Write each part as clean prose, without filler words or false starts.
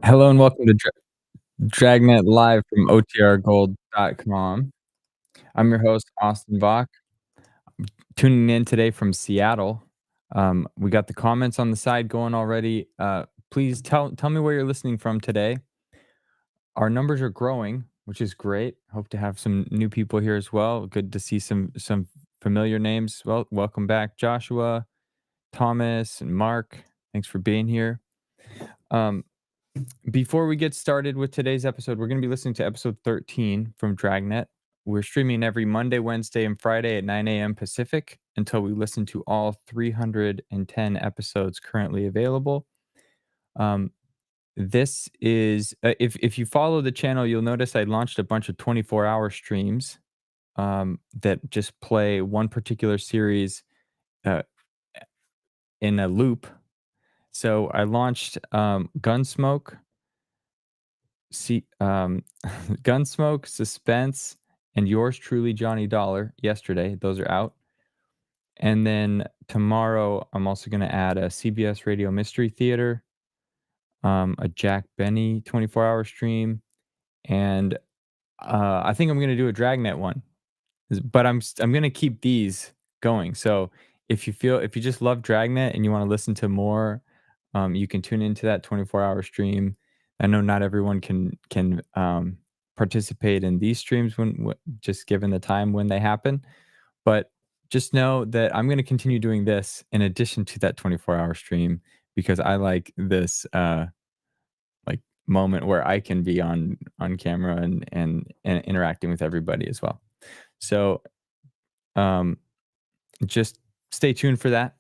Hello and welcome to Dragnet live from OTRGold.com. I'm your host, Austin Bach, tuning in today from Seattle. We got the comments on the side going already. Please tell me where you're listening from today. Our numbers are growing, which is great. Hope to have some new people here as well. Good to see some familiar names. Well, welcome back, Joshua, Thomas, and Mark. Thanks for being here. Um, Before we get started with today's episode, we're going to be listening to episode 13 from Dragnet. We're streaming every Monday, Wednesday, and Friday at 9 a.m. Pacific until we listen to all 310 episodes currently available. Um, this is, if you follow the channel, you'll notice I launched a bunch of 24-hour streams that just play one particular series uh, in a loop. So I launched Gunsmoke, See, Gunsmoke, Suspense, and yours truly, Johnny Dollar, yesterday. Those are out. And then tomorrow, I'm also going to add a CBS Radio Mystery Theater, a Jack Benny 24-hour stream, and I think I'm going to do a Dragnet one. But I'm gonna keep these going. So if you just love Dragnet and you wanna listen to more, you can tune into that 24-hour stream. I know not everyone can participate in these streams when just given the time when they happen, but just know that I'm gonna continue doing this in addition to that 24-hour stream because I like this, like, moment where I can be on camera and interacting with everybody as well. So, um, just stay tuned for that.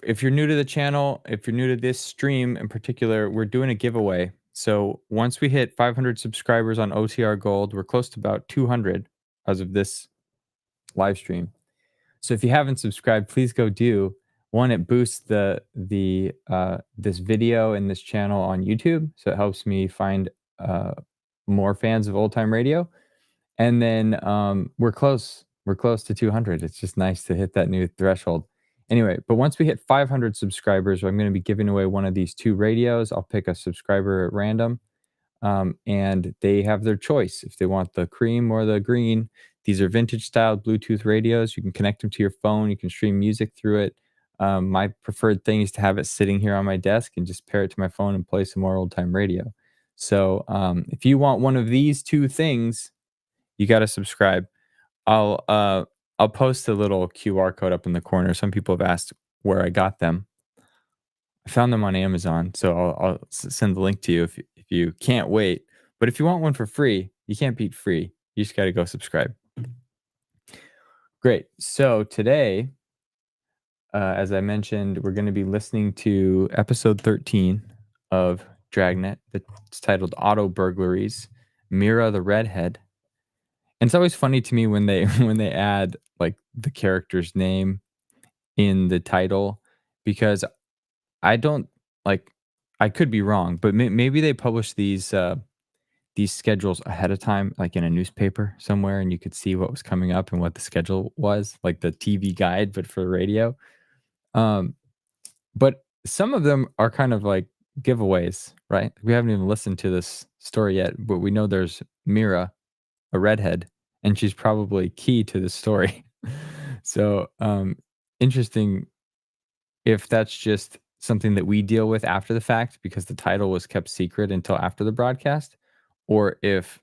If you're new to the channel, if you're new to this stream in particular, we're doing a giveaway. So once we hit 500 subscribers on OTR Gold, we're close to about 200 as of this live stream. So if you haven't subscribed, please go do. One, it boosts the this video and this channel on YouTube, so it helps me find uh, more fans of old time radio. And then, we're close. We're close to 200. It's just nice to hit that new threshold. Anyway, but once we hit 500 subscribers, I'm gonna be giving away one of these 2 radios. I'll pick a subscriber at random, and they have their choice if they want the cream or the green. These are vintage style Bluetooth radios. You can connect them to your phone. You can stream music through it. My preferred thing is to have it sitting here on my desk and just pair it to my phone and play some more old time radio. So, if you want one of these 2 things, you gotta subscribe. I'll, uh, I'll post a little QR code up in the corner. Some people have asked where I got them. I found them on Amazon, so I'll send the link to you if you can't wait. But if you want one for free, you can't beat free. You just gotta go subscribe. Great. So today, as I mentioned, we're gonna be listening to episode 13 of Dragnet. It's titled Auto Burglaries, Myra the Redhead. And it's always funny to me when they when they add, like, the character's name in the title because I don't like, I could be wrong, but maybe they publish these schedules ahead of time, like, in a newspaper somewhere, and you could see what was coming up and what the schedule was, like the TV guide, but for radio. Um, but some of them are kind of like giveaways, right? We haven't even listened to this story yet, but we know there's Mira, a redhead, and she's probably key to the story. So, interesting if that's just something that we deal with after the fact because the title was kept secret until after the broadcast, or if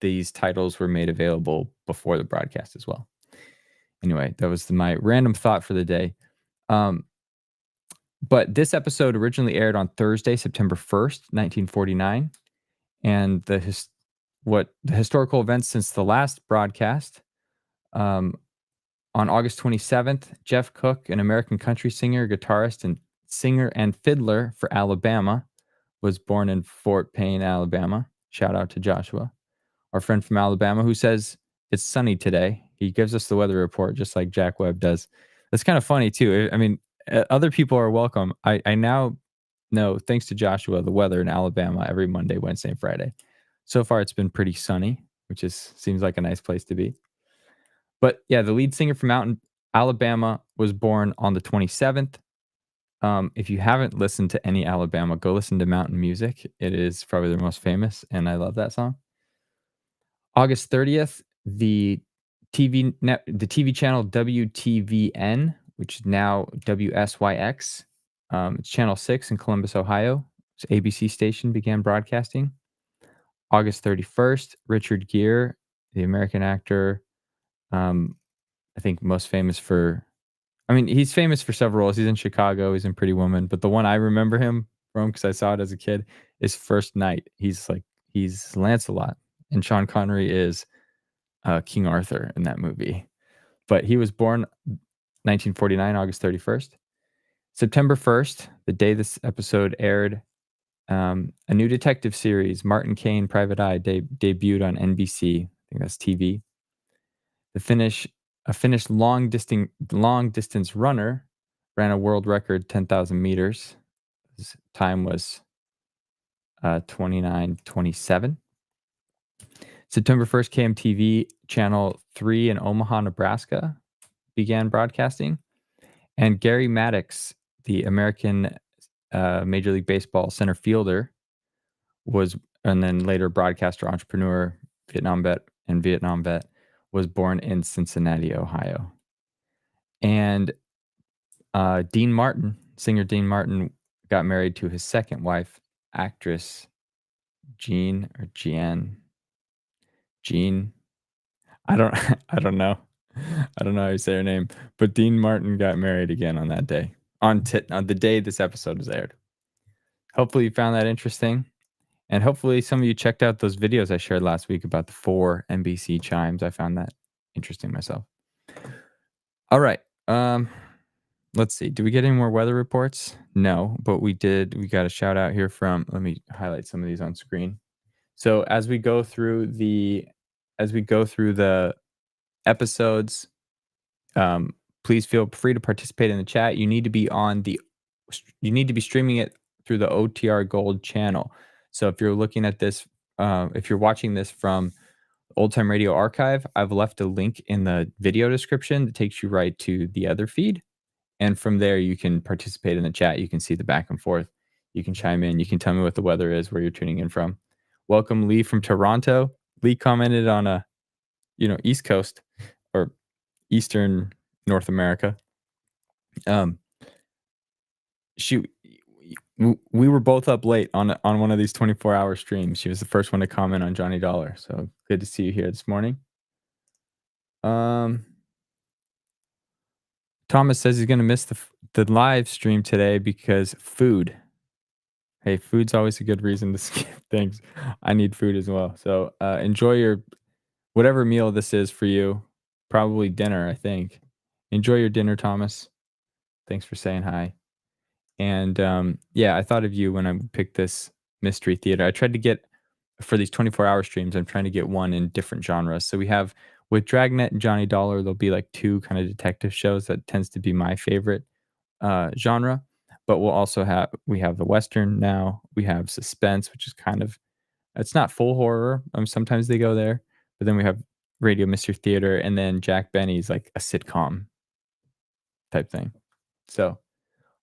these titles were made available before the broadcast as well. Anyway, that was my random thought for the day. Um, but this episode originally aired on Thursday, September 1st, 1949, and the historical events since the last broadcast. Um, On August 27th, Jeff Cook, an American country singer, guitarist, and singer and fiddler for Alabama, was born in Fort Payne, Alabama. Shout out to Joshua, our friend from Alabama, who says it's sunny today. He gives us the weather report just like Jack Webb does. That's kind of funny too. I mean, other people are welcome. I now know, thanks to Joshua, the weather in Alabama every Monday, Wednesday, and Friday. So far, it's been pretty sunny, which is seems like a nice place to be. But yeah, the lead singer from out in Alabama was born on the 27th. If you haven't listened to any Alabama, go listen to Mountain Music. It is probably their most famous, and I love that song. August 30th, the TV channel WTVN, which is now WSYX, it's channel 6 in Columbus, Ohio. It's ABC station began broadcasting. August 31st, Richard Gere, the American actor, um, I think most famous for he's famous for several roles. He's in Chicago, he's in Pretty Woman, but the one I remember him from, because I saw it as a kid, is First Knight. He's Lancelot, and Sean Connery is, King Arthur in that movie. But he was born 1949, August 31st. September 1st, the day this episode aired, a new detective series, Martin Caine, Private Eye, debuted on NBC. I think that's TV. A Finnish long distance runner ran a world record 10,000 meters. His time was 29:27. September 1st, KMTV Channel 3 in Omaha, Nebraska began broadcasting. And Gary Maddox, the American Major League Baseball center fielder, and then later broadcaster, entrepreneur, Vietnam vet, was born in Cincinnati, Ohio. And singer Dean Martin, got married to his second wife, actress Jean. I don't I don't know. I don't know how you say her name, but Dean Martin got married again on that day. On the day this episode was aired. Hopefully you found that interesting. And hopefully some of you checked out those videos I shared last week about the 4 NBC chimes. I found that interesting myself. All right. Let's see. Do we get any more weather reports? No, but we did. We got a shout out here from, let me highlight some of these on screen. So as we go through the episodes, please feel free to participate in the chat. You need to be streaming it through the OTR Gold channel. So if you're looking at this, if you're watching this from Old Time Radio Archive, I've left a link in the video description that takes you right to the other feed. And from there, you can participate in the chat. You can see the back and forth. You can chime in. You can tell me what the weather is, where you're tuning in from. Welcome, Lee from Toronto. Lee commented on East Coast or Eastern North America. We were both up late on one of these 24-hour streams. She was the first one to comment on Johnny Dollar. So good to see you here this morning. Thomas says he's going to miss the live stream today because food. Hey, food's always a good reason to skip things. I need food as well. So enjoy your whatever meal this is for you. Probably dinner, I think. Enjoy your dinner, Thomas. Thanks for saying hi. And I thought of you when I picked this mystery theater. I tried to get, for these 24-hour streams, I'm trying to get one in different genres. So we have, with Dragnet and Johnny Dollar, there'll be like 2 kind of detective shows. That tends to be my favorite genre. But we have the Western now. We have suspense, which is it's not full horror. Sometimes they go there. But then we have Radio Mystery Theater, and then Jack Benny's like a sitcom type thing. So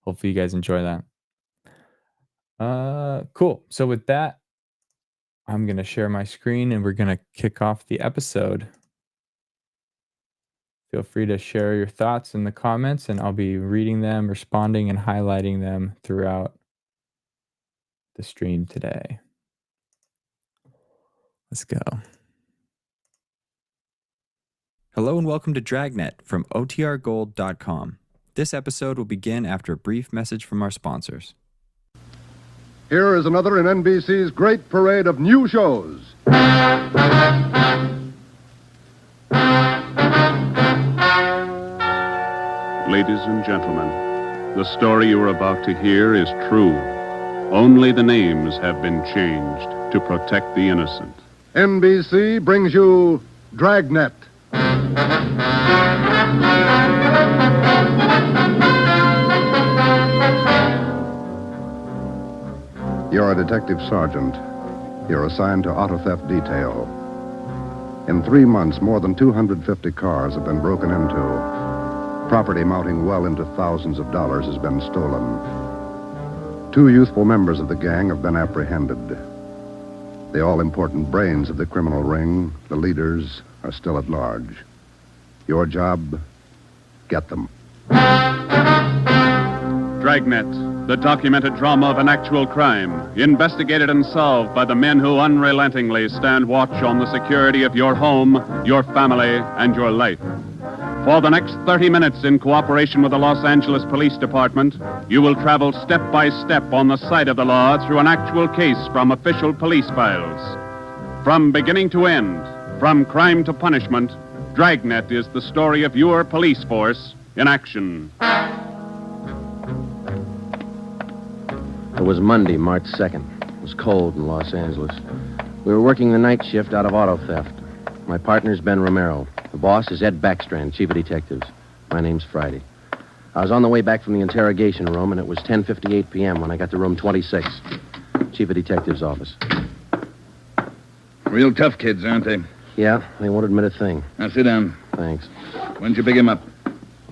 hopefully you guys enjoy that. Cool. So with that, I'm going to share my screen and we're going to kick off the episode. Feel free to share your thoughts in the comments, and I'll be reading them, responding, and highlighting them throughout the stream today. Let's go. Hello and welcome to Dragnet from OTRGold.com. This episode will begin after a brief message from our sponsors. Here is another in NBC's great parade of new shows. Ladies and gentlemen, the story you are about to hear is true. Only the names have been changed to protect the innocent. NBC brings you Dragnet. You're a detective sergeant. You're assigned to auto theft detail. In 3 months, more than 250 cars have been broken into. Property mounting well into thousands of dollars has been stolen. 2 youthful members of the gang have been apprehended. The all-important brains of the criminal ring, the leaders, are still at large. Your job, get them. Dragnet, the documented drama of an actual crime, investigated and solved by the men who unrelentingly stand watch on the security of your home, your family, and your life. For the next 30 minutes, in cooperation with the Los Angeles Police Department, you will travel step by step on the side of the law through an actual case from official police files. From beginning to end, from crime to punishment, Dragnet is the story of your police force in action. It was Monday, March 2nd. It was cold in Los Angeles. We were working the night shift out of auto theft. My partner's Ben Romero. The boss is Ed Backstrand, chief of detectives. My name's Friday. I was on the way back from the interrogation room, and it was 10:58 p.m. when I got to room 26, chief of detectives' office. Real tough kids, aren't they? Yeah, they won't admit a thing. Now, sit down. Thanks. When'd you pick him up?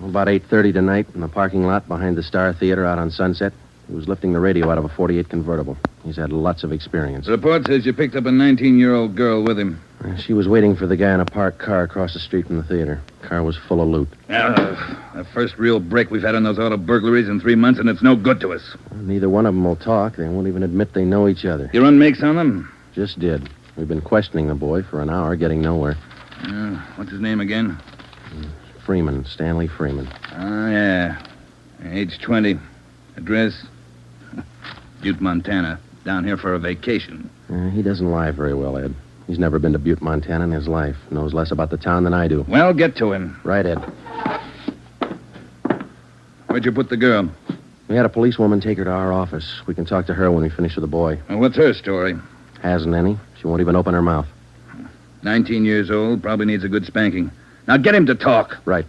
About 8:30 tonight in the parking lot behind the Star Theater out on Sunset. He was lifting the radio out of a 48 convertible. He's had lots of experience. The report says you picked up a 19-year-old girl with him. She was waiting for the guy in a parked car across the street from the theater. Car was full of loot. The first real break we've had on those auto burglaries in 3 months, and it's no good to us. Neither one of them will talk. They won't even admit they know each other. You run makes on them? Just did. We've been questioning the boy for an hour, getting nowhere. What's his name again? Freeman, Stanley Freeman. Oh, yeah. Age 20. Address? Butte, Montana. Down here for a vacation. He doesn't lie very well, Ed. He's never been to Butte, Montana in his life. Knows less about the town than I do. Well, get to him. Right, Ed. Where'd you put the girl? We had a policewoman take her to our office. We can talk to her when we finish with the boy. Well, what's her story? Hasn't any. She won't even open her mouth. 19 years old, probably needs a good spanking. Now get him to talk. Right.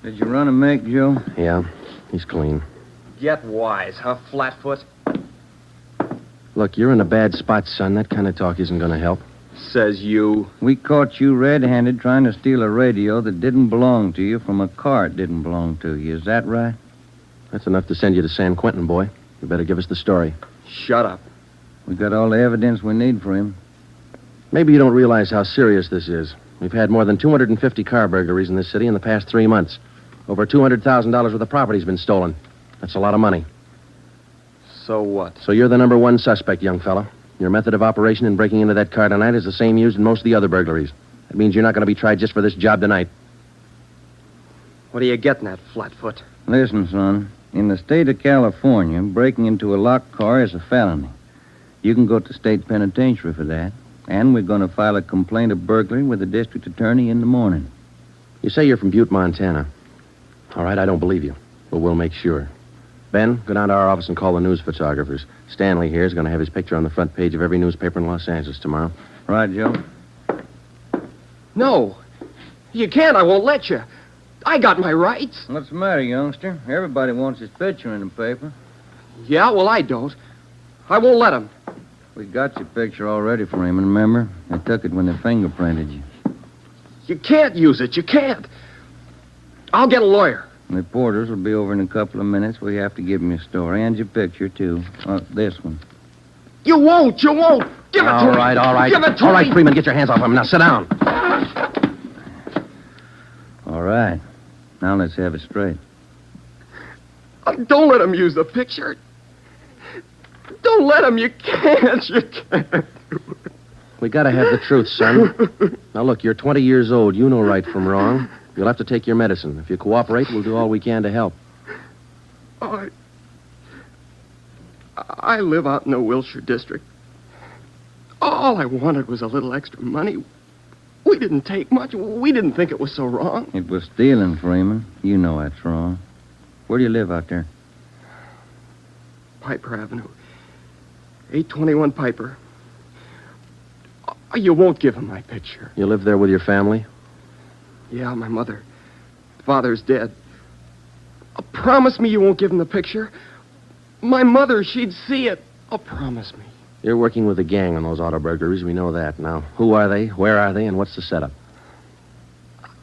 Did you run a make, Joe? Yeah, he's clean. Get wise, huh, Flatfoot? Look, you're in a bad spot, son. That kind of talk isn't going to help. Says you. We caught you red-handed trying to steal a radio that didn't belong to you from a car it didn't belong to you. Is that right? That's enough to send you to San Quentin, boy. You better give us the story. Shut up. We got all the evidence we need for him. Maybe you don't realize how serious this is. We've had more than 250 car burglaries in this city in the past 3 months. Over $200,000 worth of property's been stolen. That's a lot of money. So what? So you're the number one suspect, young fella. Your method of operation in breaking into that car tonight is the same used in most of the other burglaries. That means you're not going to be tried just for this job tonight. What are you getting at, Flatfoot? Listen, son. In the state of California, breaking into a locked car is a felony. You can go to state penitentiary for that. And we're going to file a complaint of burglary with the district attorney in the morning. You say you're from Butte, Montana. All right, I don't believe you, but we'll make sure. Ben, go down to our office and call the news photographers. Stanley here is going to have his picture on the front page of every newspaper in Los Angeles tomorrow. Right, Joe? No. You can't. I won't let you. I got my rights. What's the matter, youngster? Everybody wants his picture in the paper. Yeah, well, I don't. I won't let him. We got your picture already for him, remember? They took it when they fingerprinted you. You can't use it. You can't. I'll get a lawyer. Reporters will be over in a couple of minutes. We have to give them your story and your picture, too. This one. You won't. You won't. Give it to me. All right. Give it to All right, me. Freeman, get your hands off him. Now sit down. All right. Now let's have it straight. Don't let him use the picture. Don't let him. You can't. You can't. We got to have the truth, son. Now, look, you're 20 years old. You know right from wrong. You'll have to take your medicine. If you cooperate, we'll do all we can to help. I live out in the Wilshire district. All I wanted was a little extra money. We didn't take much. We didn't think it was so wrong. It was stealing, Freeman. You know that's wrong. Where do you live out there? Piper Avenue. 821 Piper. You won't give him my picture. You live there with your family? Yeah, my mother. Father's dead. Promise me you won't give him the picture. My mother, she'd see it. Promise me. You're working with the gang on those auto burglaries. We know that. Now, who are they, where are they, and what's the setup?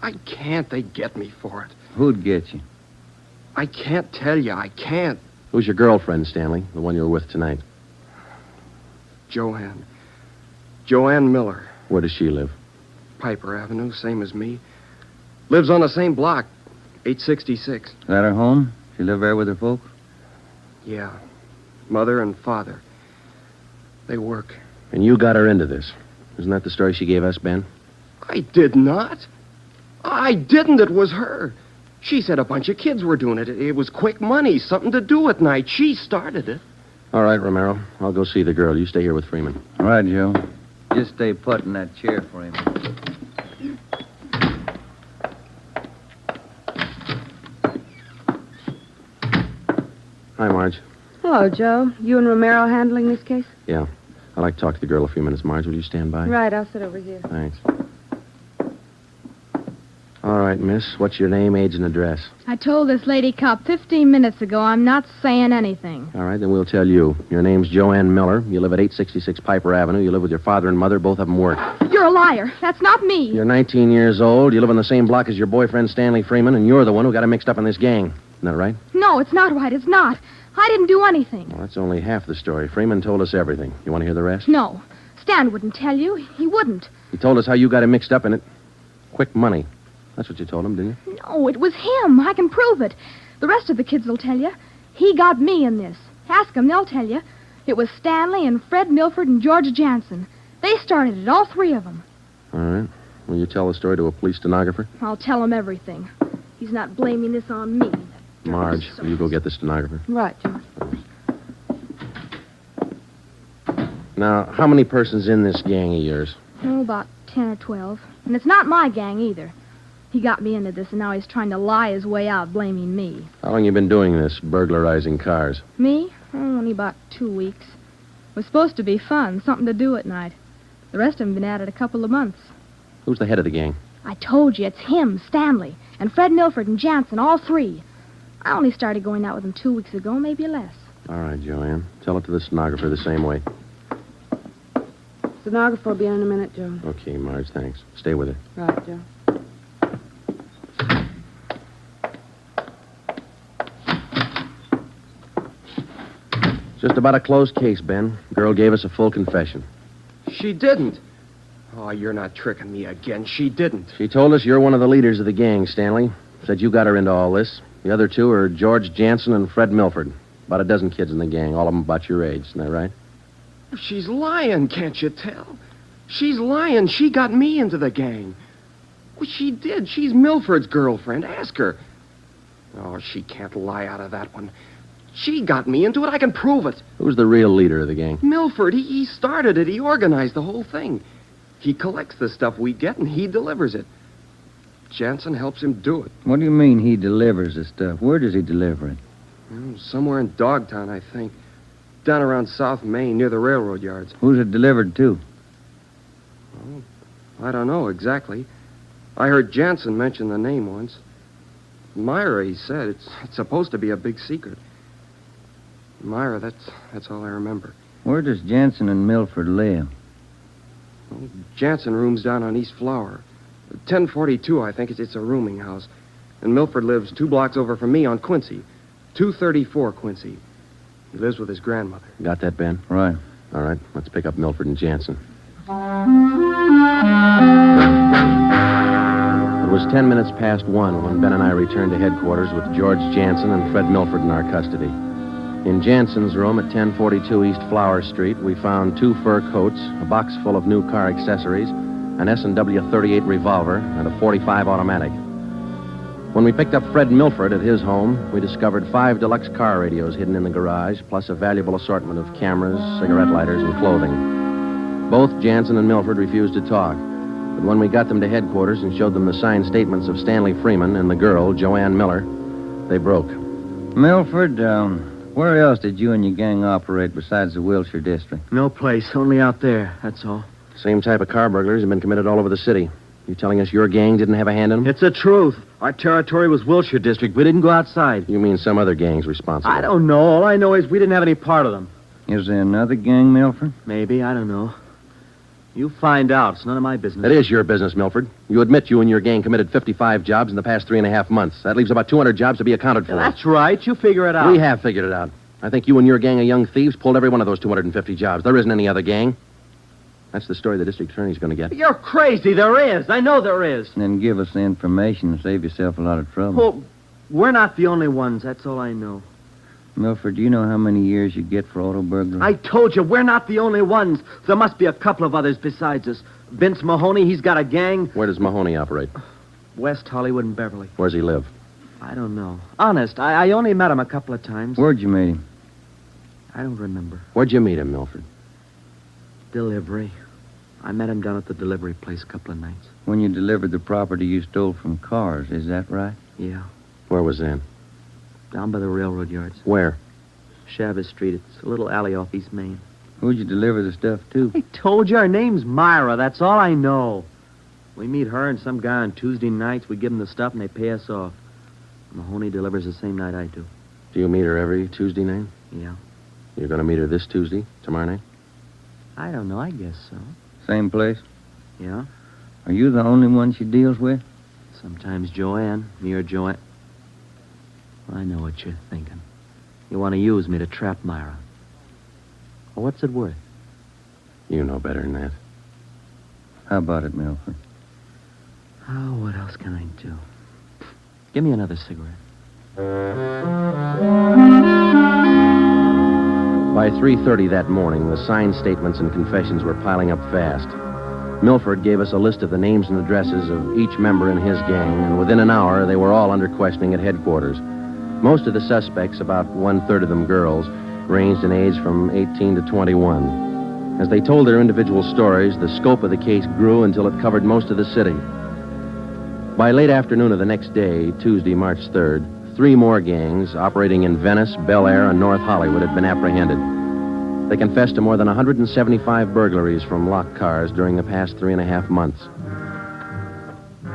I can't. They get me for it. Who'd get you? I can't tell you. I can't. Who's your girlfriend, Stanley? The one you were with tonight? Joanne. Joanne Miller. Where does she live? Piper Avenue, same as me. Lives on the same block, 866. Is that her home? She live there with her folks? Yeah. Mother and father. They work. And you got her into this. Isn't that the story she gave us, Ben? I did not. I didn't. It was her. She said a bunch of kids were doing it. It was quick money, something to do at night. She started it. All right, Romero. I'll go see the girl. You stay here with Freeman. All right, Joe. Just stay put in that chair for him. Hi, Marge. Hello, Joe. You and Romero handling this case? Yeah. I'd like to talk to the girl a few minutes. Marge, will you stand by? Right, I'll sit over here. Thanks. All right, miss. What's your name, age, and address? I told this lady cop 15 minutes ago I'm not saying anything. All right, then we'll tell you. Your name's Joanne Miller. You live at 866 Piper Avenue. You live with your father and mother. Both of them work. You're a liar. That's not me. You're 19 years old. You live on the same block as your boyfriend, Stanley Freeman, and you're the one who got him mixed up in this gang. Isn't that right? No, it's not right. It's not. I didn't do anything. Well, that's only half the story. Freeman told us everything. You want to hear the rest? No. Stan wouldn't tell you. He wouldn't. He told us how you got him mixed up in it. Quick money. That's what you told him, didn't you? No, it was him. I can prove it. The rest of the kids will tell you. He got me in this. Ask them, they'll tell you. It was Stanley and Fred Milford and George Jansen. They started it, all three of them. All right. Will you tell the story to a police stenographer? I'll tell him everything. He's not blaming this on me. Marge, will you go get the stenographer? Right, Joe. Now, how many persons in this gang of yours? Oh, about 10 or 12. And it's not my gang, either. He got me into this, and now he's trying to lie his way out, blaming me. How long you been doing this, burglarizing cars? Me? Oh, only about 2 weeks. It was supposed to be fun, something to do at night. The rest of them been at it a couple of months. Who's the head of the gang? I told you, it's him, Stanley, and Fred Milford and Jansen, all three. I only started going out with him 2 weeks ago, maybe less. All right, Joanne. Tell it to the stenographer the same way. Stenographer will be in a minute, Joe. Okay, Marge, thanks. Stay with her. Right, Joe. Just about a closed case, Ben. Girl gave us a full confession. She didn't. Oh, you're not tricking me again. She didn't. She told us you're one of the leaders of the gang, Stanley. Said you got her into all this. The other two are George Jansen and Fred Milford. About a dozen kids in the gang, all of them about your age. Isn't that right? She's lying, can't you tell? She's lying. She got me into the gang. Well, she did. She's Milford's girlfriend. Ask her. Oh, she can't lie out of that one. She got me into it. I can prove it. Who's the real leader of the gang? Milford. He started it. He organized the whole thing. He collects the stuff we get, and he delivers it. Jansen helps him do it. What do you mean he delivers the stuff? Where does he deliver it? Somewhere in Dogtown, I think. Down around South Main, near the railroad yards. Who's it delivered to? I don't know exactly. I heard Jansen mention the name once. Myra, he said. It's supposed to be a big secret. Myra, that's all I remember. Where does Jansen and Milford live? Well, Jansen rooms down on East Flower. 1042, I think. It's a rooming house. And Milford lives 2 blocks over from me on Quincy. 234 Quincy. He lives with his grandmother. Got that, Ben? Right. All right, let's pick up Milford and Jansen. It was 10 minutes past 1 when Ben and I returned to headquarters with George Jansen and Fred Milford in our custody. In Jansen's room at 1042 East Flower Street, we found 2 fur coats, a box full of new car accessories, an S&W .38 revolver, and a .45 automatic. When we picked up Fred Milford at his home, we discovered 5 deluxe car radios hidden in the garage, plus a valuable assortment of cameras, cigarette lighters, and clothing. Both Jansen and Milford refused to talk, but when we got them to headquarters and showed them the signed statements of Stanley Freeman and the girl, Joanne Miller, they broke. Milford, where else did you and your gang operate besides the Wilshire district? No place, only out there, that's all. Same type of car burglaries have been committed all over the city. You telling us your gang didn't have a hand in them? It's the truth. Our territory was Wilshire district. We didn't go outside. You mean some other gang's responsible? I don't know. All I know is we didn't have any part of them. Is there another gang, Milford? Maybe, I don't know. You find out. It's none of my business. It is your business, Milford. You admit you and your gang committed 55 jobs in the past 3.5 months. That leaves about 200 jobs to be accounted for. That's right. You figure it out. We have figured it out. I think you and your gang of young thieves pulled every one of those 250 jobs. There isn't any other gang. That's the story the district attorney's going to get. You're crazy. There is. I know there is. Then give us the information and save yourself a lot of trouble. Well, we're not the only ones. That's all I know. Milford, do you know how many years you get for auto burglary? I told you, we're not the only ones. There must be a couple of others besides us. Vince Mahoney, he's got a gang. Where does Mahoney operate? West Hollywood and Beverly. Where's he live? I don't know. Honest, I only met him a couple of times. Where'd you meet him? I don't remember. Where'd you meet him, Milford? Delivery. I met him down at the delivery place a couple of nights. When you delivered the property you stole from cars, is that right? Yeah. Where was that? Down by the railroad yards. Where? Chavez Street. It's a little alley off East Main. Who'd you deliver the stuff to? I told you her name's Myra. That's all I know. We meet her and some guy on Tuesday nights. We give them the stuff and they pay us off. Mahoney delivers the same night I do. Do you meet her every Tuesday night? Yeah. You're going to meet her this Tuesday, tomorrow night? I don't know. I guess so. Same place? Yeah. Are you the only one she deals with? Sometimes Joanne. Me or Joanne. I know what you're thinking. You want to use me to trap Myra. Well, what's it worth? You know better than that. How about it, Milford? Oh, what else can I do? Give me another cigarette. By 3:30 that morning, the signed statements and confessions were piling up fast. Milford gave us a list of the names and addresses of each member in his gang, and within an hour, they were all under questioning at headquarters. Most of the suspects, about 1/3 of them girls, ranged in age from 18 to 21. As they told their individual stories, the scope of the case grew until it covered most of the city. By late afternoon of the next day, Tuesday, March 3rd, 3 more gangs operating in Venice, Bel Air, and North Hollywood had been apprehended. They confessed to more than 175 burglaries from locked cars during the past 3.5 months.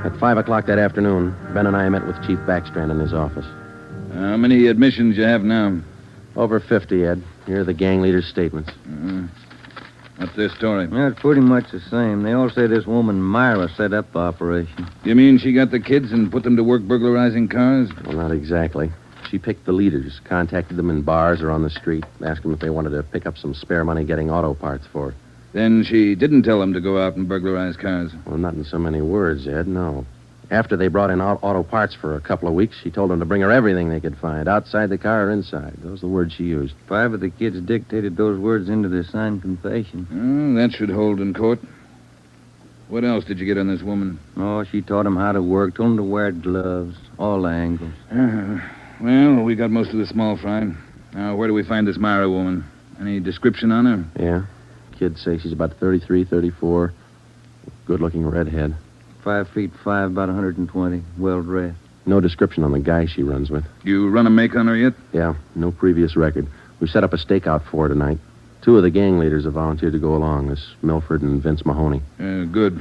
At 5 o'clock that afternoon, Ben and I met with Chief Backstrand in his office. How many admissions you have now? Over 50, Ed. Here are the gang leaders' statements. What's their story? Yeah, it's pretty much the same. They all say this woman Myra set up the operation. You mean she got the kids and put them to work burglarizing cars? Well, not exactly. She picked the leaders, contacted them in bars or on the street, asked them if they wanted to pick up some spare money getting auto parts for it. Then she didn't tell them to go out and burglarize cars. Well, not in so many words, Ed, no. After they brought in auto parts for a couple of weeks, she told them to bring her everything they could find, outside the car or inside. Those are the words she used. 5 of the kids dictated those words into their signed confession. That should hold in court. What else did you get on this woman? Oh, she taught them how to work, told them to wear gloves, all angles. Well, we got most of the small fry. Now, where do we find this Myra woman? Any description on her? Yeah. Kids say she's about 33, 34. Good-looking redhead. 5'5", about 120, well-dressed. No description on the guy she runs with. You run a make on her yet? Yeah, no previous record. We set up a stakeout for her tonight. 2 of the gang leaders have volunteered to go along, this Milford and Vince Mahoney. Good.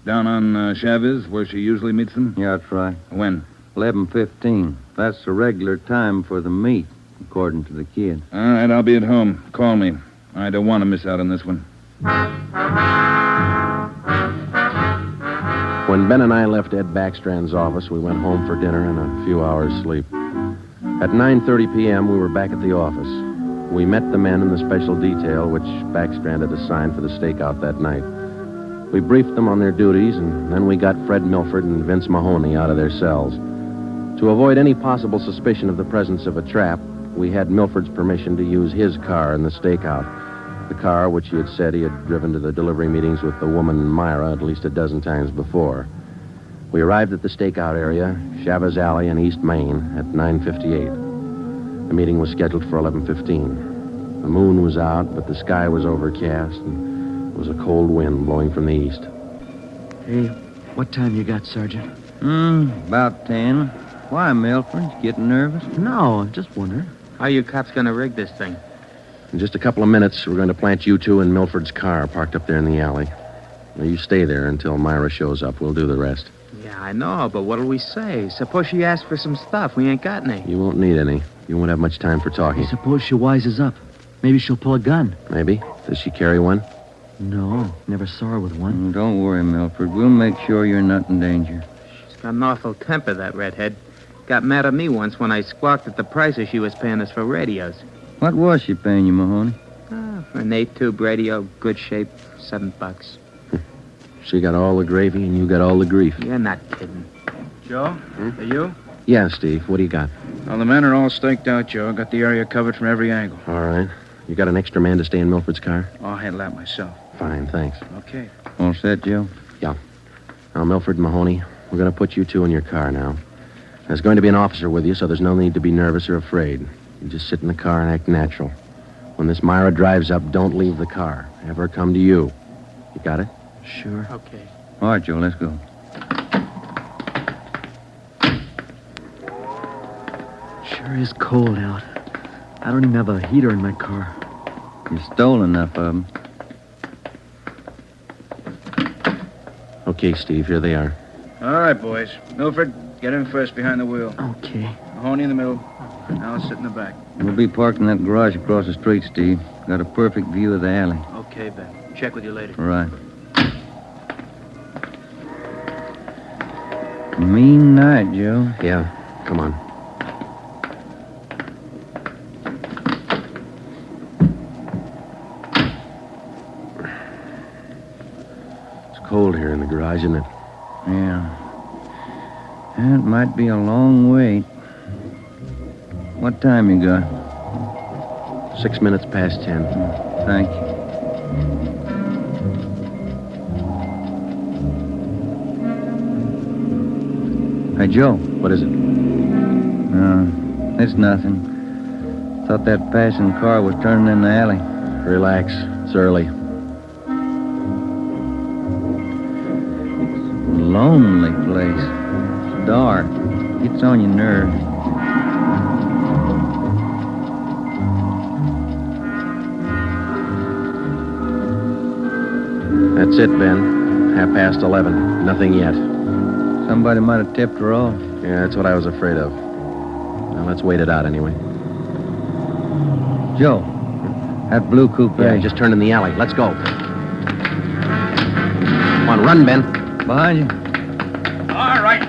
Down on Chavez, where she usually meets them? Yeah, that's right. When? 11:15. That's the regular time for the meet, according to the kid. All right, I'll be at home. Call me. I don't want to miss out on this one. When Ben and I left Ed Backstrand's office, we went home for dinner and a few hours' sleep. At 9:30 p.m., we were back at the office. We met the men in the special detail which Backstrand had assigned for the stakeout that night. We briefed them on their duties, and then we got Fred Milford and Vince Mahoney out of their cells. To avoid any possible suspicion of the presence of a trap, we had Milford's permission to use his car in the stakeout. The car which he had said he had driven to the delivery meetings with the woman Myra at least a dozen times before. We arrived at the stakeout area, Chavez Alley in East Main, at 9:58. The meeting was scheduled for 11:15. The moon was out, but the sky was overcast, and there was a cold wind blowing from the east. Hey, what time you got, Sergeant? About 10. Why, Milford? Getting nervous? No, I'm just wondering. How you cops gonna rig this thing? In just a couple of minutes, we're going to plant you 2 in Milford's car parked up there in the alley. Now, you stay there until Myra shows up. We'll do the rest. Yeah, I know, but what'll we say? Suppose she asks for some stuff. We ain't got any. You won't need any. You won't have much time for talking. Suppose she wises up. Maybe she'll pull a gun. Maybe. Does she carry one? No, never saw her with one. Don't worry, Milford. We'll make sure you're not in danger. She's got an awful temper, that redhead. Got mad at me once when I squawked at the prices she was paying us for radios. What was she paying you, Mahoney? For an 8-tube radio, good shape, $7. She got all the gravy and you got all the grief. You're not kidding. Joe? Are you? Yeah, Steve. What do you got? Well, the men are all staked out, Joe. Got the area covered from every angle. All right. You got an extra man to stay in Milford's car? I'll handle that myself. Fine, thanks. Okay. All set, Joe? Yeah. Now, Milford and Mahoney, we're going to put you two in your car now. There's going to be an officer with you, so there's no need to be nervous or afraid. You just sit in the car and act natural. When this Myra drives up, don't leave the car. Have her come to you. You got it? Sure. Okay. All right, Joe, let's go. Sure is cold out. I don't even have a heater in my car. You stole enough of them. Okay, Steve, here they are. All right, boys. Milford, get in first behind the wheel. Okay. Mahoney in the middle. Now I'll sit in the back. We'll be parked in that garage across the street, Steve. Got a perfect view of the alley. Okay, Ben. Check with you later. Right. Mean night, Joe. Yeah, come on. It's cold here in the garage, isn't it? Yeah. It might be a long wait. What time you got? 6 minutes past 10. Thank you. Hey, Joe. What is it? It's nothing. Thought that passing car was turning in the alley. Relax. It's early. Lonely place. It's dark. Gets on your nerves. That's it, Ben. 11:30. Nothing yet. Somebody might have tipped her off. Yeah, that's what I was afraid of. Now, let's wait it out anyway. Joe, that blue coupe. Yeah, just turned in the alley. Let's go. Come on, run, Ben. Behind you. All right,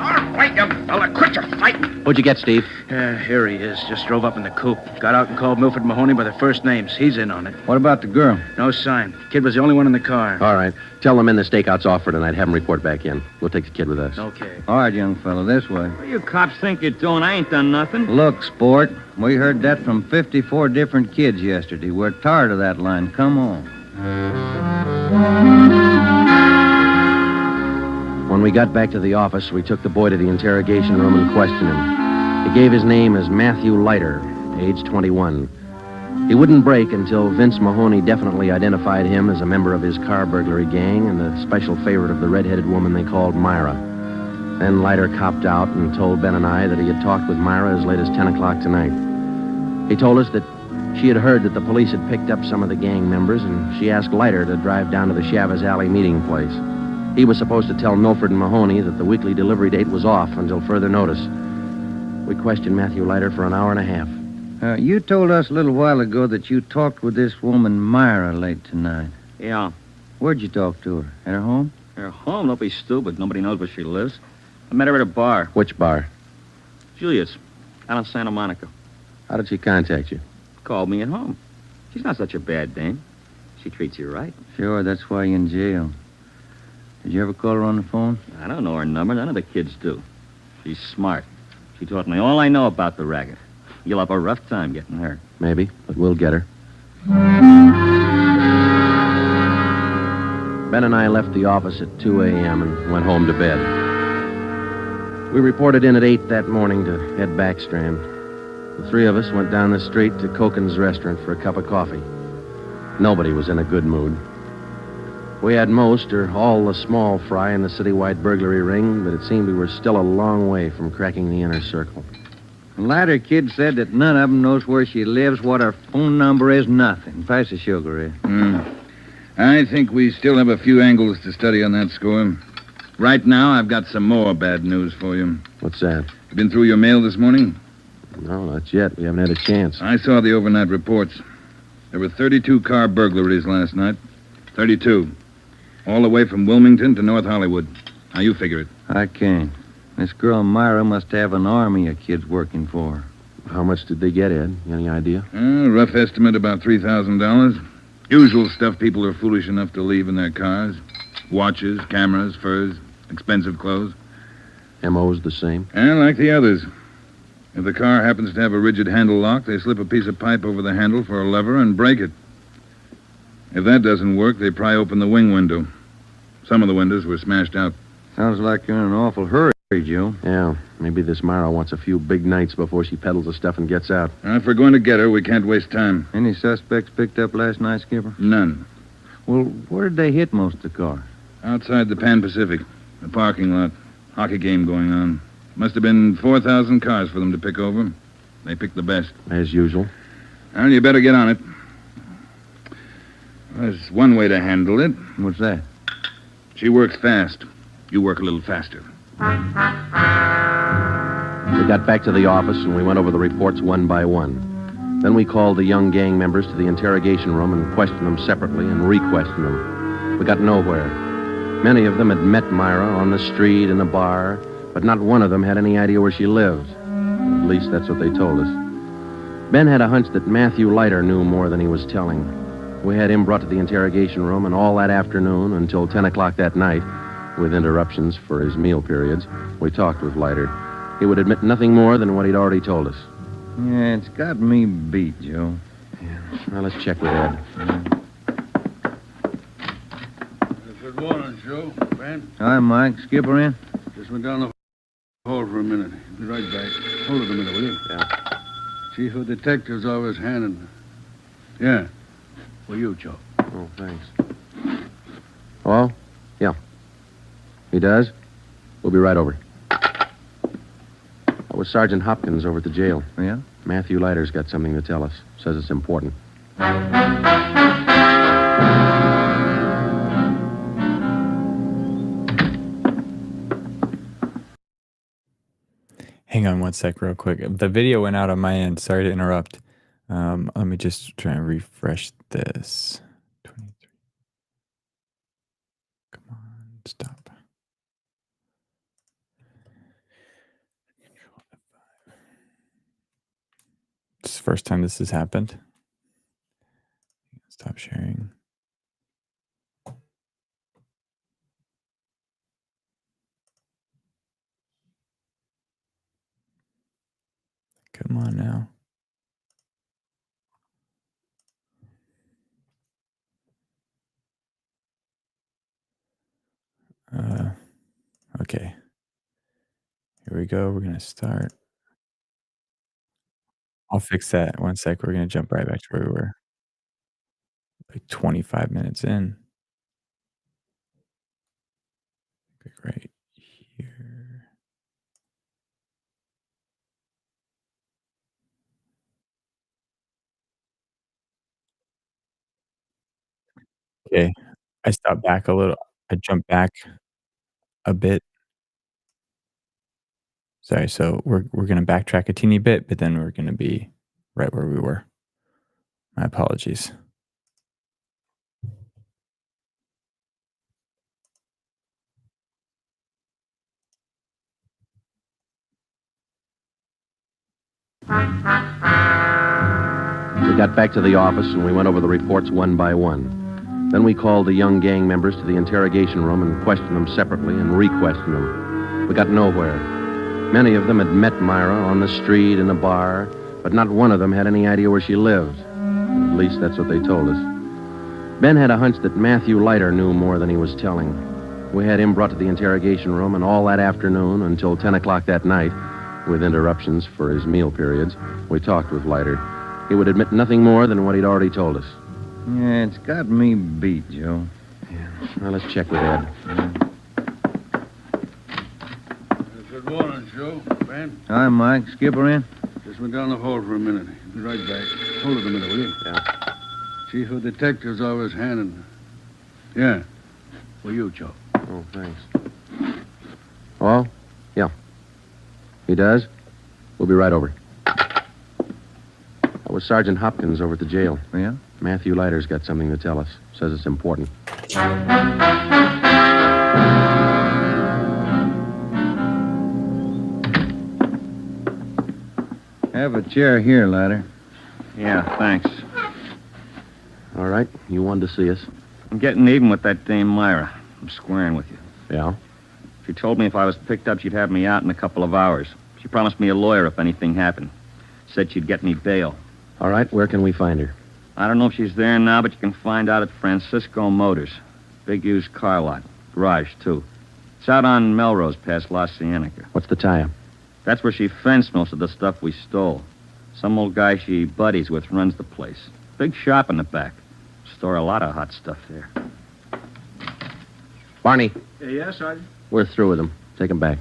you fella. Quit your fighting. What'd you get, Steve? Here he is. Just drove up in the coupe. Got out and called Milford Mahoney by their first names. He's in on it. What about the girl? No sign. Kid was the only one in the car. All right. Tell them in the stakeout's off for tonight. Have them report back in. We'll take the kid with us. Okay. All right, young fella, this way. What you cops think you're doing? I ain't done nothing. Look, sport, we heard that from 54 different kids yesterday. We're tired of that line. Come on. When we got back to the office, we took the boy to the interrogation room and questioned him. He gave his name as Matthew Leiter, age 21. He wouldn't break until Vince Mahoney definitely identified him as a member of his car burglary gang and the special favorite of the red-headed woman they called Myra. Then Leiter copped out and told Ben and I that he had talked with Myra as late as 10 o'clock tonight. He told us that she had heard that the police had picked up some of the gang members, and she asked Leiter to drive down to the Chavez Alley meeting place. He was supposed to tell Milford and Mahoney that the weekly delivery date was off until further notice. We questioned Matthew Leiter for an hour and a half. You told us a little while ago that you talked with this woman, Myra, late tonight. Yeah. Where'd you talk to her? At her home? Her home? Don't be stupid. Nobody knows where she lives. I met her at a bar. Which bar? Julia's. Out in Santa Monica. How did she contact you? Called me at home. She's not such a bad dame. She treats you right. Sure, that's why you're in jail. Did you ever call her on the phone? I don't know her number. None of the kids do. She's smart. She taught me all I know about the racket. You'll have a rough time getting her. Maybe, but we'll get her. Ben and I left the office at 2 a.m. and went home to bed. We reported in at 8 that morning to head Backstrand. The three of us went down the street to Koken's restaurant for a cup of coffee. Nobody was in a good mood. We had most or all the small fry in the citywide burglary ring, but it seemed we were still a long way from cracking the inner circle. The latter kid said that none of them knows where she lives, what her phone number is, nothing. Pass the sugar, Ed. I think we still have a few angles to study on that score. Right now, I've got some more bad news for you. What's that? You been through your mail this morning? No, not yet. We haven't had a chance. I saw the overnight reports. There were 32 car burglaries last night. 32. All the way from Wilmington to North Hollywood. How you figure it? I can't. This girl Myra must have an army of kids working for her. How much did they get, Ed? Any idea? Rough estimate about $3,000. Usual stuff people are foolish enough to leave in their cars. Watches, cameras, furs, expensive clothes. M.O.'s the same? And like the others. If the car happens to have a rigid handle lock, they slip a piece of pipe over the handle for a lever and break it. If that doesn't work, they pry open the wing window. Some of the windows were smashed out. Sounds like you're in an awful hurry, Joe. Yeah, maybe this Myra wants a few big nights before she peddles the stuff and gets out. If we're going to get her, we can't waste time. Any suspects picked up last night, Skipper? None. Well, where did they hit most of the cars? Outside the Pan Pacific. The parking lot. Hockey game going on. Must have been 4,000 cars for them to pick over. They picked the best. As usual. Well, you better get on it. There's one way to handle it. What's that? She works fast. You work a little faster. We got back to the office and we went over the reports one by one. Then we called the young gang members to the interrogation room and questioned them separately and re-questioned them. We got nowhere. Many of them had met Myra on the street, in a bar, but not one of them had any idea where she lived. At least that's what they told us. Ben had a hunch that Matthew Leiter knew more than he was telling. We had him brought to the interrogation room, and all that afternoon until 10 o'clock that night, with interruptions for his meal periods, we talked with Leiter. He would admit nothing more than what he'd already told us. Yeah, it's got me beat, Joe. Yeah. Well, let's check with Ed. Good morning, Joe. Ben? Hi, Mike. Skipper in? Just went down the hall for a minute. Be right back. Hold it a minute, will you? Yeah. Chief of Detectives always handing. Yeah. For you, Joe. Oh, thanks. Oh? Yeah. He does? We'll be right over. That was Sergeant Hopkins over at the jail. Yeah? Matthew Leiter's got something to tell us. Says it's important. Hang on one sec real quick. The video went out on my end. Sorry to interrupt. Let me just try and refresh this. 23. Come on, stop. Control F5. This is the first time this has happened. Stop sharing. Come on now. Okay. Here we go. We're going to start. I'll fix that. One sec. We're going to jump right back to where we were. Like 25 minutes in. Click right here. Okay. I stopped back a little. I jumped back a bit. Sorry, so we're gonna backtrack a teeny bit, but then we're gonna be right where we were. My apologies. We got back to the office and we went over the reports one by one. Then we called the young gang members to the interrogation room and questioned them separately and re-questioned them. We got nowhere. Many of them had met Myra on the street, in a bar, but not one of them had any idea where she lived. At least that's what they told us. Ben had a hunch that Matthew Leiter knew more than he was telling. We had him brought to the interrogation room, and all that afternoon until 10 o'clock that night, with interruptions for his meal periods, we talked with Leiter. He would admit nothing more than what he'd already told us. Yeah, it's got me beat, Joe. Yeah. Well, let's check with Ed. Good morning, Joe. Ben? Hi, Mike. Skipper in? Just went down the hall for a minute. Be right back. Hold it a minute, will you? Yeah. Chief of Detectives always handing. Yeah. For you, Joe. Oh, thanks. Oh? Yeah. He does? We'll be right over. That was Sergeant Hopkins over at the jail. Yeah? Matthew Leiter's got something to tell us. Says it's important. Have a chair here, Leiter. Yeah, thanks. All right, you wanted to see us. I'm getting even with that dame Myra. I'm squaring with you. Yeah? She told me if I was picked up, she'd have me out in a couple of hours. She promised me a lawyer if anything happened. Said she'd get me bail. All right, where can we find her? I don't know if she's there now, but you can find out at Francisco Motors. Big used car lot. Garage, too. It's out on Melrose past La Cienega. What's the tie-up? That's where she fenced most of the stuff we stole. Some old guy she buddies with runs the place. Big shop in the back. Store a lot of hot stuff there. Barney, Yes, Sergeant? we're through with them. Take them back.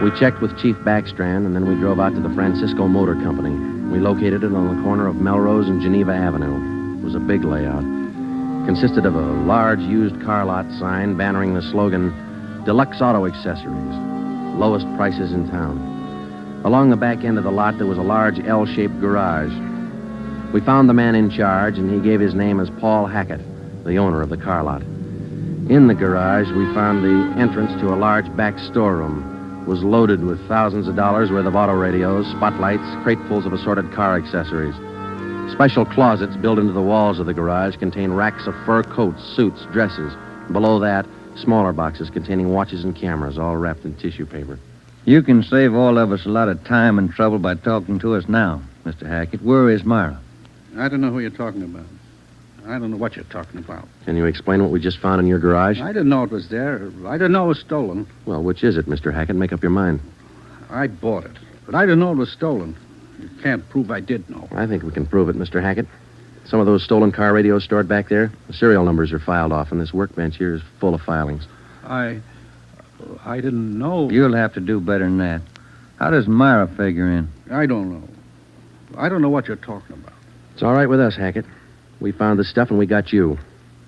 We checked with Chief Backstrand, and then we drove out to the Francisco Motor Company. We located it on the corner of Melrose and Geneva Avenue. It was a big layout. Consisted of a large used car lot sign bannering the slogan, Deluxe Auto Accessories, lowest prices in town. Along the back end of the lot, there was a large L-shaped garage. We found the man in charge, and he gave his name as Paul Hackett, the owner of the car lot. In the garage, we found the entrance to a large back storeroom. It was loaded with thousands of dollars worth of auto radios, spotlights, cratefuls of assorted car accessories. Special closets built into the walls of the garage contain racks of fur coats, suits, dresses. Below that, smaller boxes containing watches and cameras, all wrapped in tissue paper. You can save all of us a lot of time and trouble by talking to us now, Mr. Hackett. Where is Myra? I don't know who you're talking about. I don't know what you're talking about. Can you explain what we just found in your garage? I didn't know it was there. I didn't know it was stolen. Well, which is it, Mr. Hackett? Make up your mind. I bought it, but I didn't know it was stolen. You can't prove I did know. I think we can prove it, Mr. Hackett. Some of those stolen car radios stored back there, the serial numbers are filed off, and this workbench here is full of filings. I didn't know. You'll have to do better than that. How does Myra figure in? I don't know. I don't know what you're talking about. It's all right with us, Hackett. We found the stuff and we got you.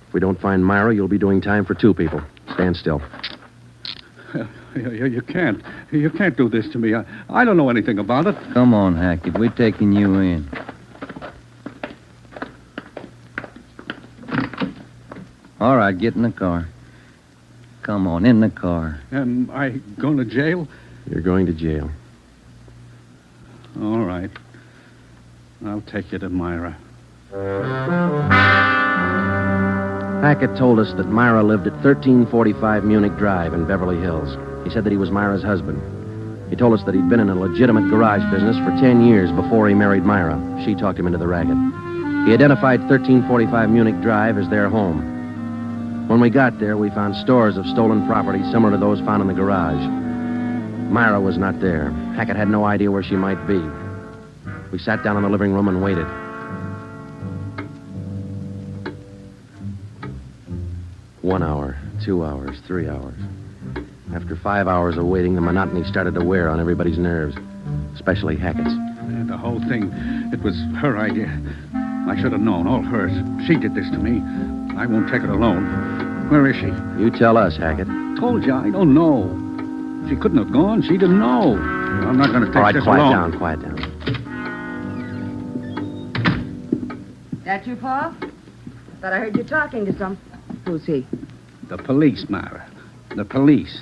If we don't find Myra, you'll be doing time for two people. Stand still. You can't. You can't do this to me. I don't know anything about it. Come on, Hackett. We're taking you in. All right, get in the car. Come on, in the car. Am I going to jail? You're going to jail. All right. I'll take you to Myra. Hackett told us that Myra lived at 1345 Munich Drive in Beverly Hills. He said that he was Myra's husband. He told us that he'd been in a legitimate garage business for 10 years before he married Myra. She talked him into the racket. He identified 1345 Munich Drive as their home. When we got there, we found stores of stolen property similar to those found in the garage. Myra was not there. Hackett had no idea where she might be. We sat down in the living room and waited. One hour, 2 hours, 3 hours. After 5 hours of waiting, the monotony started to wear on everybody's nerves, especially Hackett's. The whole thing, it was her idea. I should have known, all hers. She did this to me. I won't take it alone. Where is she? You tell us, Hackett. Told you, I don't know. She couldn't have gone. She didn't know. I'm not going to take All right, this quiet alone. down, quiet down. That you, Paul? Thought I heard you talking to some. Who's he? The police, Myra. The police.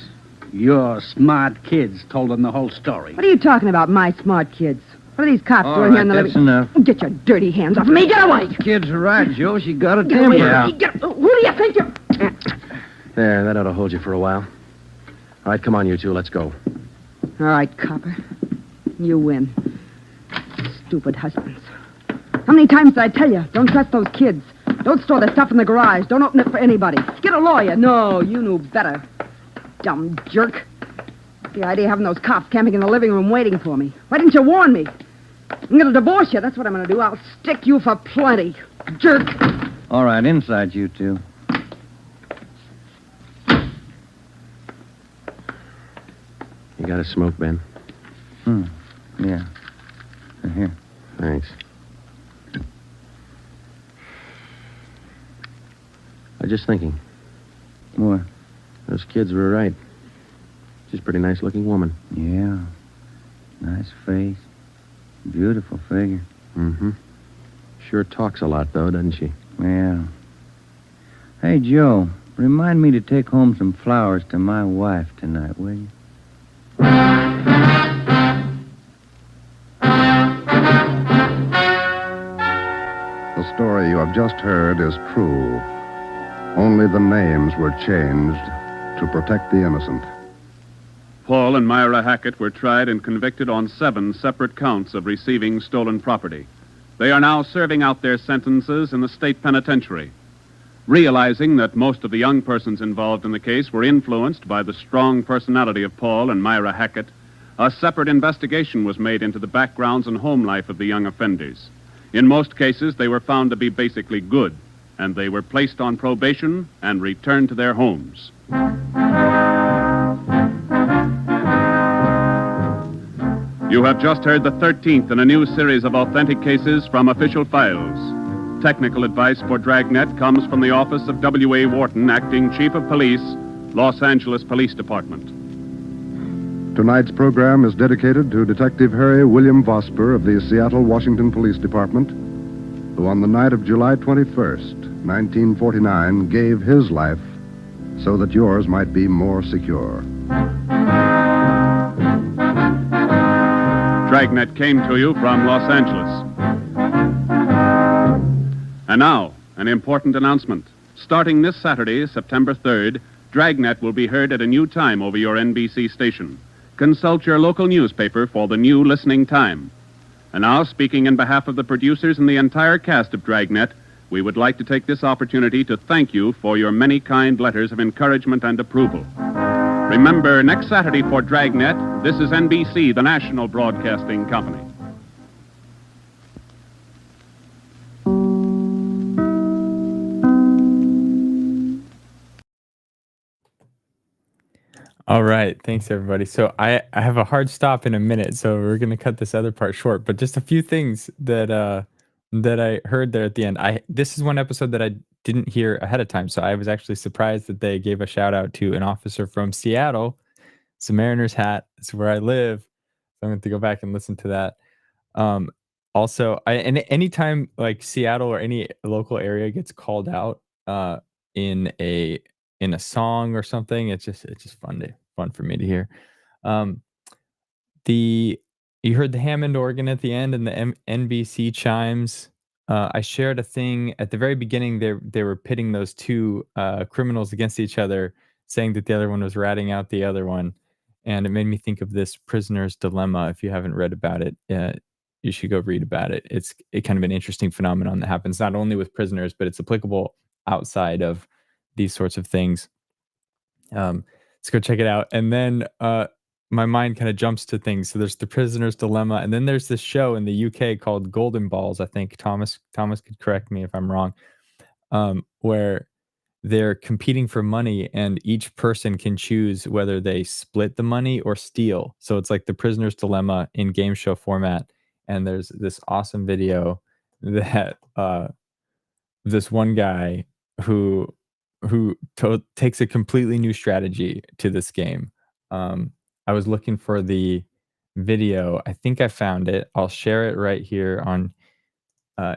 Your smart kids told them the whole story. What are you talking about, my smart kids? What are these cops All doing right, here in the that's living... enough. Get your dirty hands off me. Get away. Kids are right, Joe. She got a Get away temper. from me. Who do you think you're... There, that ought to hold you for a while. All right, come on, you two, let's go. All right, copper. You win. Stupid husbands. How many times did I tell you? Don't trust those kids. Don't store the stuff in the garage. Don't open it for anybody. Get a lawyer. No, you knew better. Dumb jerk. The idea of having those cops camping in the living room waiting for me. Why didn't you warn me? I'm going to divorce you. That's what I'm going to do. I'll stick you for plenty. Jerk. All right, inside you two. You got a smoke, Ben? Yeah. Here. Thanks. I was just thinking. What? Those kids were right. She's a pretty nice-looking woman. Yeah. Nice face. Beautiful figure. Mm-hmm. Sure talks a lot, though, doesn't she? Yeah. Hey, Joe, remind me to take home some flowers to my wife tonight, will you? The story you have just heard is true. Only the names were changed to protect the innocent. Paul and Myra Hackett were tried and convicted on 7 separate counts of receiving stolen property. They are now serving out their sentences in the state penitentiary. Realizing that most of the young persons involved in the case were influenced by the strong personality of Paul and Myra Hackett, a separate investigation was made into the backgrounds and home life of the young offenders. In most cases, they were found to be basically good, and they were placed on probation and returned to their homes. You have just heard the 13th in a new series of authentic cases from official files. Technical advice for Dragnet comes from the office of W.A. Wharton, Acting Chief of Police, Los Angeles Police Department. Tonight's program is dedicated to Detective Harry William Vosper of the Seattle, Washington Police Department, who on the night of July 21st, 1949, gave his life so that yours might be more secure. Dragnet came to you from Los Angeles. And now, an important announcement. Starting this Saturday, September 3rd, Dragnet will be heard at a new time over your NBC station. Consult your local newspaper for the new listening time. And now, speaking in behalf of the producers and the entire cast of Dragnet, we would like to take this opportunity to thank you for your many kind letters of encouragement and approval. Remember, next Saturday for Dragnet, this is NBC, the national broadcasting company. All right. Thanks, everybody. So I have a hard stop in a minute, so we're going to cut this other part short. But just a few things that I heard there at the end. This is one episode that I didn't hear ahead of time, so I was actually surprised that they gave a shout out to an officer from Seattle. It's a Mariners hat. It's where I live. So I'm going to go back and listen to that. Also, and anytime like Seattle or any local area gets called out in a song or something, it's just fun for me to hear. Um, the You heard the Hammond organ at the end and the NBC chimes. I shared a thing at the very beginning. They were pitting those two criminals against each other, saying that the other one was ratting out the other one, and it made me think of this Prisoner's Dilemma. If you haven't read about it, you should go read about it. It's kind of an interesting phenomenon that happens not only with prisoners, but it's applicable outside of these sorts of things. Let's go check it out. And then my mind kind of jumps to things. So there's the Prisoner's Dilemma, and then there's this show in the UK called Golden Balls. I think Thomas could correct me if I'm wrong, where they're competing for money, and each person can choose whether they split the money or steal. So it's like the Prisoner's Dilemma in game show format. And there's this awesome video that this one guy who takes a completely new strategy to this game. I was looking for the video. I think I found it. I'll share it right here on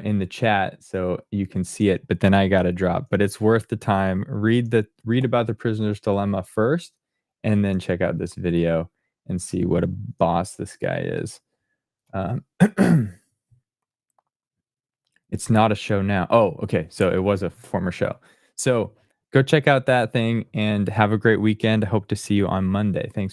in the chat so you can see it. But then I got to drop. But it's worth the time. Read about the Prisoner's Dilemma first, and then check out this video and see what a boss this guy is. It's not a show now. Oh, okay. So it was a former show. So go check out that thing and have a great weekend. I hope to see you on Monday. Thanks for